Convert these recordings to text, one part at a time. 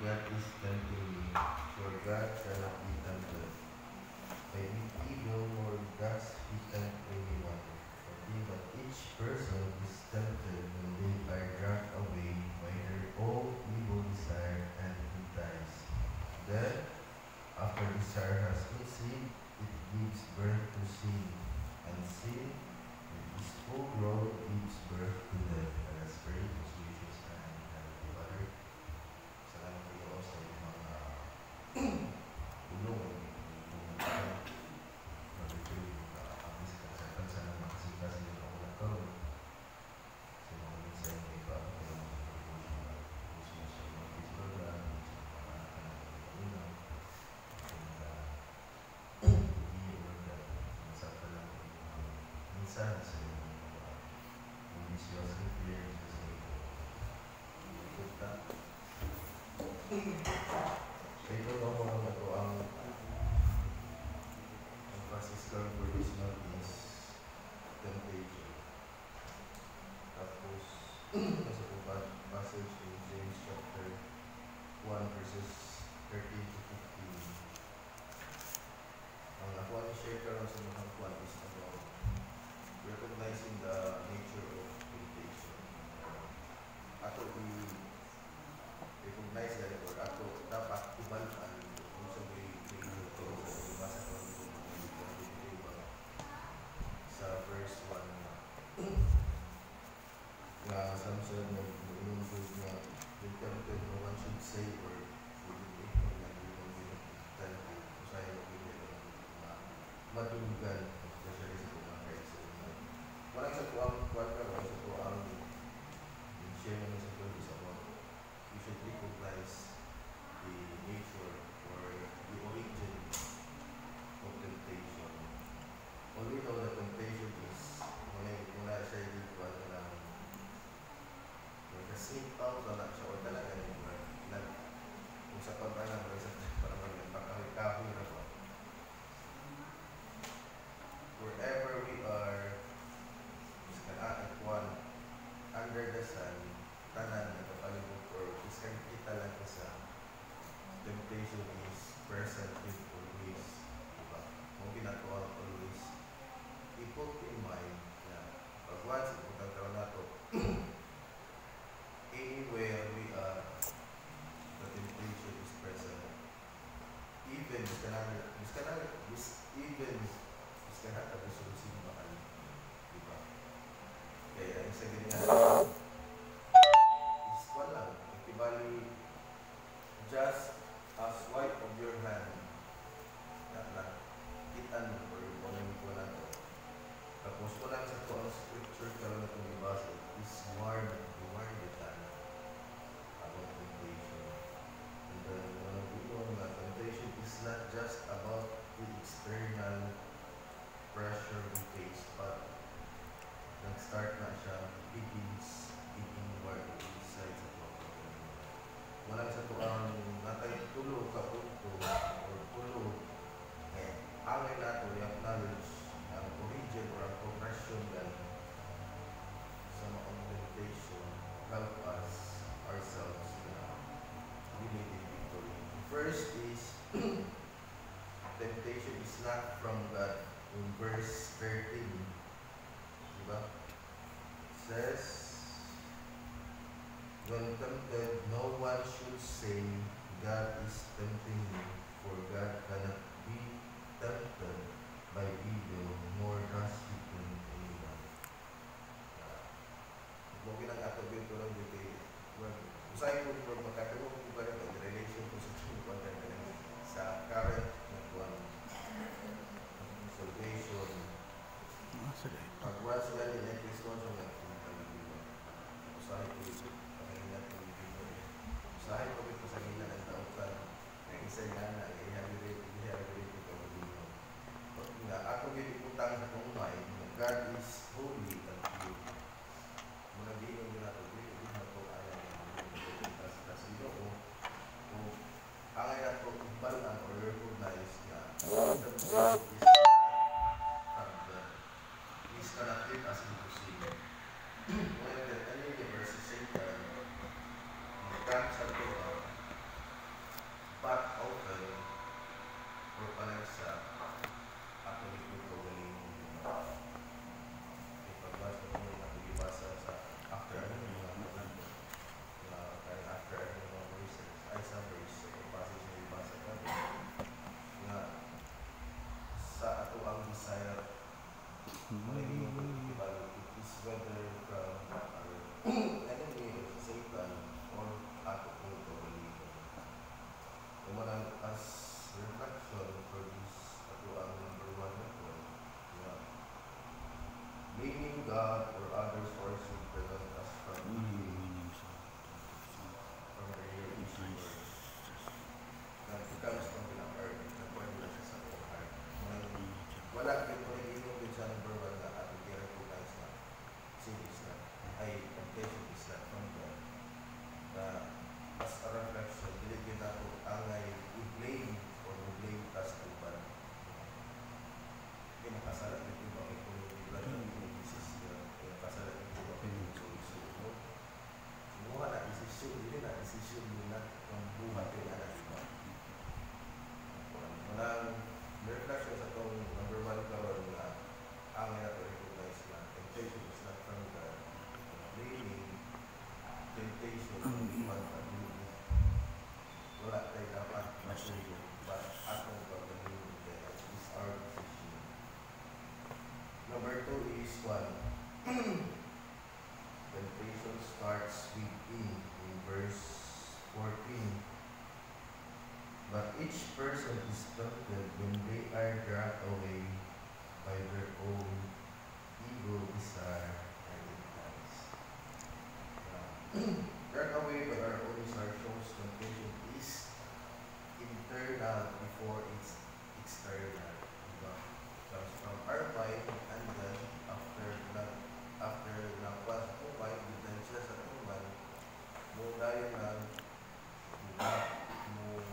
God is tempting me, for God cannot be tempted by evil, nor does he tempt anyone. But each person is tempted when they are dragged away by their own evil desire and enticed. Then, after desire has conceived, it gives birth to sin, and sin, when it is full grown, gives birth to death. Let us pray. Gracious and Heavenly Father, salamat po iyo sa iyong mga tulong ito daw mga ito ang Franciscan for this month is temptation. Tapos, nasa po passage in James chapter 1 verses 13 to 15. Ang nakuha ni share ka lang sa mga kuwan is about recognizing the nature of temptation. Ato i-recognize yan or ato dapat ibalaan kung sa may ito sa ibasa ko sa verse 1 na Samson nag-inunod na yung tempted no one should say or matulugan especially sa mga guys walang sa tuwang kuwan ka walang sa tuwang share naman sa tuwang is about you should recognize the nature or the origin of temptation. All we know that temptation is muna siya yung kuwan ka lang nag-sneak out na siya o talaga kung sa pag-alam parang magpakahikahoy na po. Wherever we are, under the sun, tanan na kapalibog or isang kita lang sa temptation is present with always. Diba? Kung ginagawa always, i-put in mind na pag once ipagkakaroon na ito, anywhere we are, the temptation is present. Even, kahit gusto sino mahal. Diba? Kaya ang isa ganyan is walang ikibali just a swipe of your hand na kitan or walang ko na ito. Tapos walang sa ito ang scripture karoon na itong ibasa is warned it about temptation. And then one of the temptation is not just about the external pressure we face, but nag-start na siya, begins where it resides at all. Walang sa tuang natay tulo ka punto or tulo angay nato yung knowledge ang origin or ang progression lang sa mga temptation help us ourselves relate in victory. First is temptation is not from God. In verse 13, diba? Says, when tempted, no one should say, God is tempting me, for God cannot be tempted by evil, nor does he tempt anyone. Kung pinag-atog ito lang dito, usahin mo kung magkakaroon ko ba rin ang relation ko sa current salvation. Pag once nga din ay Kristo sa mga pagkakibigan. Usahin ko ito. Pangalingat ko ito. Usahin ko ito sa gila ng tautan. Ang isa nga na, i-rehabilitate ito. Ako giniputang sa kong mind, God is holy and pure. Muna ginong ginagawa. temptation of one pag-ibig. Wala tayo dapat masuyo, but atong pag-ibig kaya is our decision. Number 2 is one. Temptation starts within in verse 14. But each person is tempted when they are dragged away by their own evil desire and entice. Dragged away by our own desire shows temptation is internal before it's external. Diba? Comes from our mind and then after na pas mo mind, then siya sa tuman, mo dayon lang, diba? Mo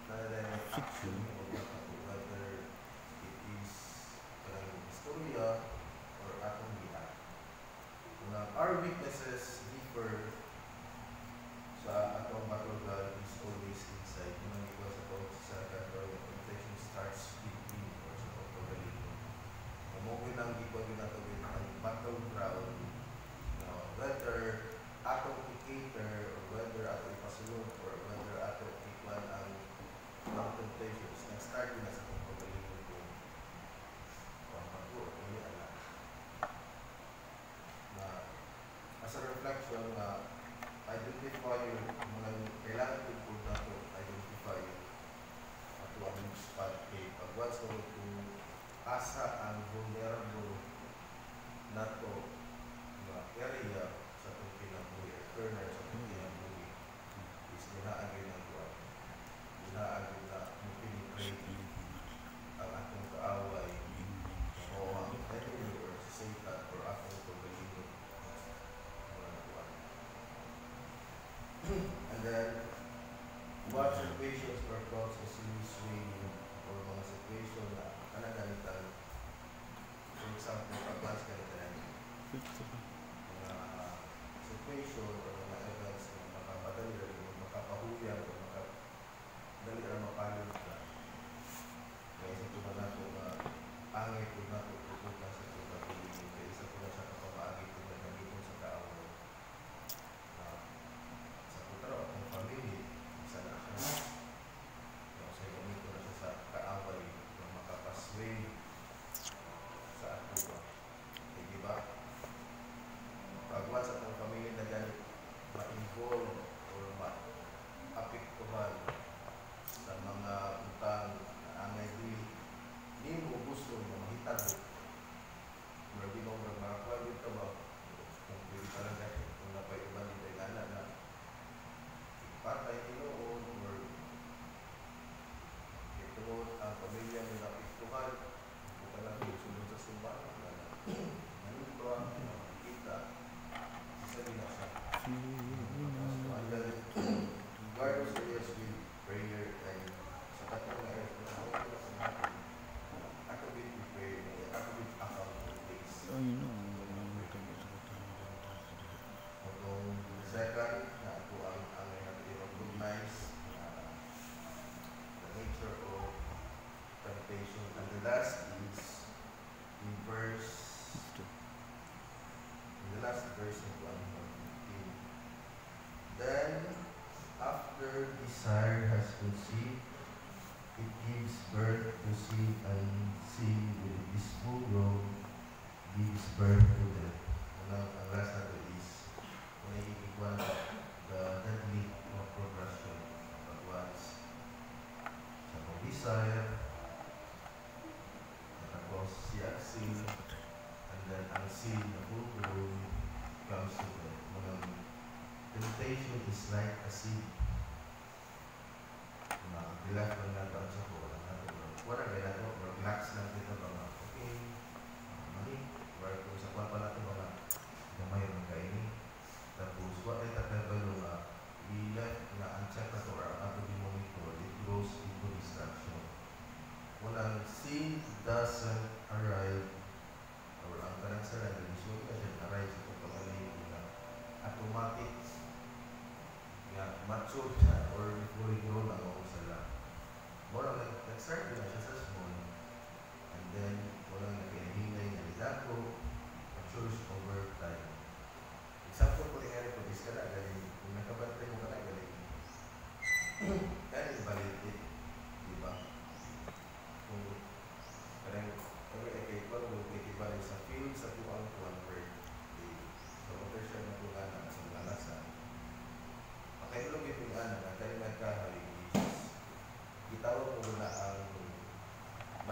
nalalaman action mo whether it is parang istorya or atong lihat. Our weaknesses differ sa atong battleground is always inside. Kung ang iwas ako sa kato, temptation starts within or sa pagpagaling. Kung ang iwan yun nato ang battleground, whether atong i-cater or whether atong ipasulong or whether atong ikwan ang temptations, nag-start yun na sa pagpagaling ko. Pagpagaling ko, hindi alam. As a reflection, identify yung mga kailangan ko na ito, identify ato ang spot kay pag-watch ko kung asa ang vulnerable na ito na area sa itong kinabuhi, corner sa itong kinabuhi is ginaagin ang buwan. Ginaagin na mupinikrate ang atong kaaway o ang enemy or sa Satan or atong pagkalimot. And then, what situations or thoughts is swinging or mga situation na kanagalitan. For example, advance kalitan mga situation or mga events na makapadali rin o makapahuyang o makadali rin mapalit ka. Kaya isa po na nato na angay po nato pupunta sa ito na piling. Kaya isa po na siya kapamaagay po na gamitin sa kaaway. Pero ang family, isa na siya. Sa gamito na siya sa kaaway na makapasway sa ato. Eh, di ba? Pag-watch at ang family na ganit ma-involve or ma-apektuhan sa mga utang na angay di mo gusto na mahitag. Pero di mo makakuha dito ba? Kung pwede ka lang dahil kung napay-uban dito yung anak na patay niloon or ito ang pamilya may napiktuhan bukan lang yung sunod sa simbahan nandito ang kita isa din na siya so and then guard those areas with prayer and sa katong na areas ako with prayer ako with accountable days kung second na ako ang recognize the nature of temptation. And the last is in the last verse of 1:15. Then, after desire has conceived, it gives birth to sin, and sin with its full grown gives birth to death. Ang last natin is when the deadly progression at once. Sa desire, tapos siya sin, and then ang sin na full grown comes to death. Temptation is like a seed. Dilat lang nato ang sako, wala kaya nato, relax lang dito mga okay, mali, kung sa kwan pa nato mga gamay ng kaini. Tapos, what ay takabalo nga, i-left na uncheck na to or ato di monitor, it goes into distraction. Walang sin doesn't arrive or ang kanang sarang revision na siya arrive sa itong pag-alay na automatic nga mature siya or fully grown ang mga sala. Walang nag-start na siya sa small and then walang nag-hinay na lidako, matures over time. Example ko rin nga rin, kung iskala, kung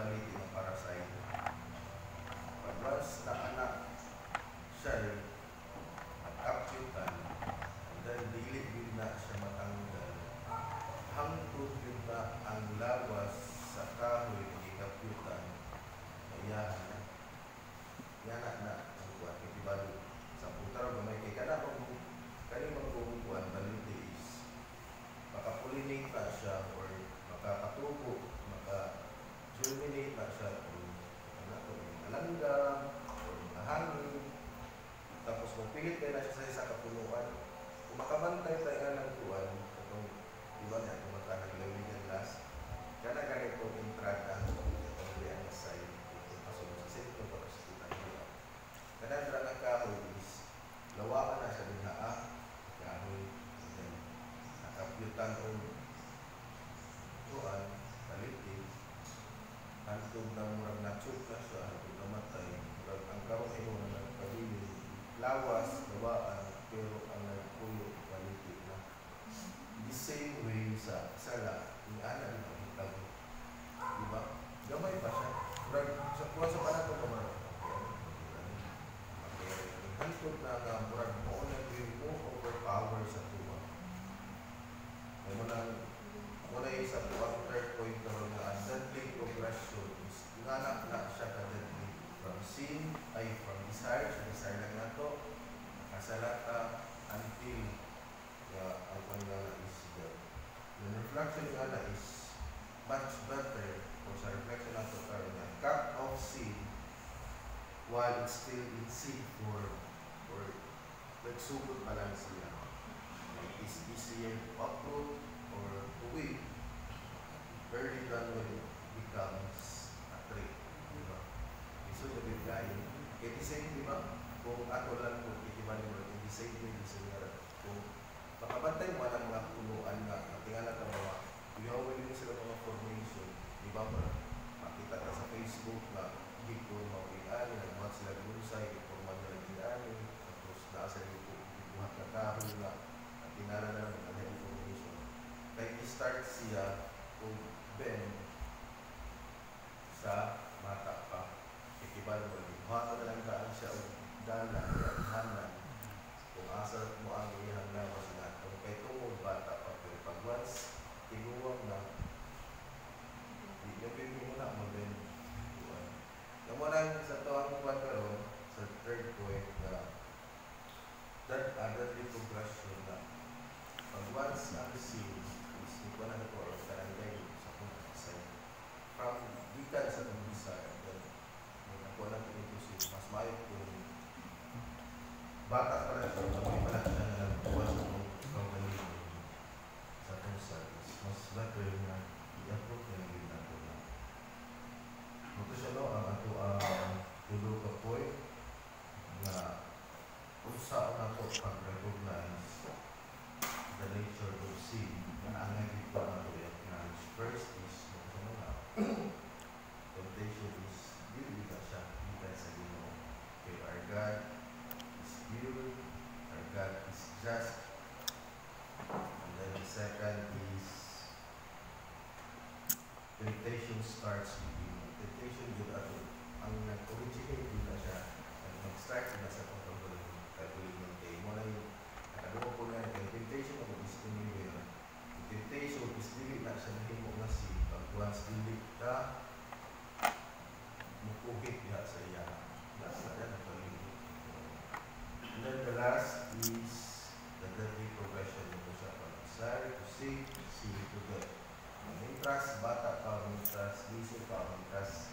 baliti na parasite. Pag once na anak siya nag-apyutan, and then dili yun na siya matanggal, hangtod yun na ang lawas sa kahoy na ikapyutan, kaya yan na ang kuwan, kitibalo sa putaro gamay kay kana pag kani magkukuan baliti is makapulinate na siya or makakatubo, maka-germinate na siya o alangga o mahangin. Tapos kung pilit kayo na siya sa isa kapunuan, kung makabantay tayo ka ng kuwan, itong iba niya, kung magkanag-lawin last, kana ganito intrad ang ang side, kung pasunod sa sentro, tapos kita nyo. Kanandra ng kahoy is, lawakan na siya din kahoy, nakapyutan o kuwan, palitin, hantog na murag na-choke na siya, hantog na matay, murag ang karoon ay mo na nagpabilin, lawas, gawaan, pero ang nagpuyo, palitin na. The same way sa sala, yung ana din ang hitag. Diba? Gamay pa siya. Murag, sa kuwan sa panatong kamar, hantog na nga, murag mo na yung overpower sa tuwa. May muna yung sa tuwang third point na mga undeadly progression is nga na siya ka-deadly from sin ay from desire, sa desire lang na to, nakasalata until ang panggala is death. Yung reflection nga na is much better o sa reflection na to karoon na cut off sin while it's still in sin form or nagsugod pa lang siya. Like it's easier to uproot or to weep early than when it becomes a tree. Diba? So, the guy, kaya the same, diba? Kung ako lang kung ikiman mo, the same way, the same way. Kung makabantay mo ng mga punuan nga, tingala ka mga, ihawin mo sila mga formation, diba? Makita ka sa Facebook na dito mawin-ani, nagbuhat sila gunsay, iporman nila gini-ani, tapos nasa ibuhat na kahoy na tingala na ng information. Kaya i-start siya kung Ben sa mata pa. Ikibal mo rin. Mata na lang daan siya o dala, hanan. Kung asa mo ang iyang lawas na. Kung kay tungkol bata pa. Pero pag once, tiguwag na, hindi mo na mo din. Yung mo lang sa tuwang kuwan karon sa third point na that otherly progression na pag once ang sin is hindi ko na ito or karangay sa kung side from gikan sa kong desire then ako lang ito si mas mayo kung bata pa lang siya may pala siya na nagbuwas sa kong pagbalito sa kong service mas better na i-approve na yung ginagawa na ito siya no ang ato tulo ka point na kung saan ako pag-recognize the nature of sin na ang naging pa na i-acknowledge first is temptation is really ka siya kita sa Ginoo. Okay, our God is pure, our God is just, and then the second is temptation starts with you. Temptation yun ato ang nag-originate yun na siya nag-start na sa pagkaguling kay mo na yung nakaduwa po na yung temptation o gusto niyo yun. Temptation is dili na siya nahimo nga si pag once dili ka mukuhit niya sa iya. Nasa yan ang paligid. And then the last is the deadly progression ng siya from desire to sin to death. Mintras bata pa, mintras biso pa, mintras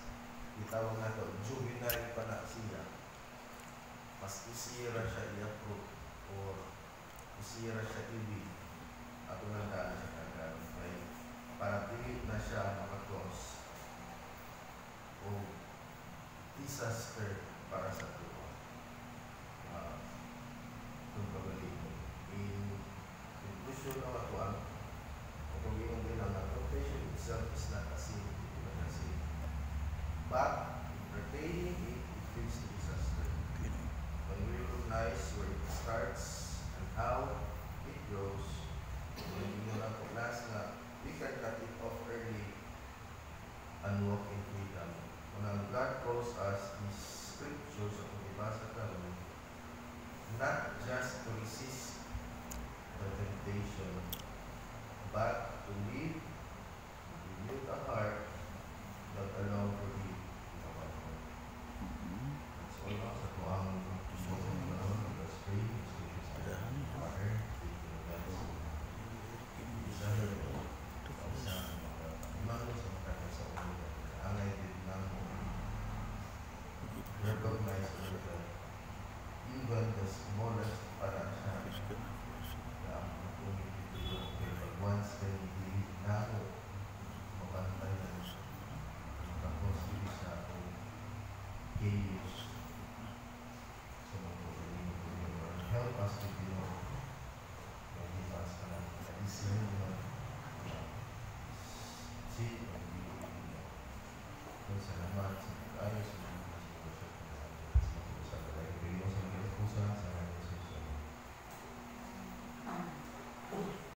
itawag na ito, juvenile pa na siya. Mas isira siya i-approve or isira siya ibig. Ato lang daan siya kagawin. May para dili na siya makakos o disaster para sa tuwa. Itong pagaling. In conclusion ng atuan, kung ginong din ang temptation itself is not a sin. But entertaining it leads to disaster. When we recognize where it starts and how it grows, when we know na last na we can cut it off early and walk in freedom. But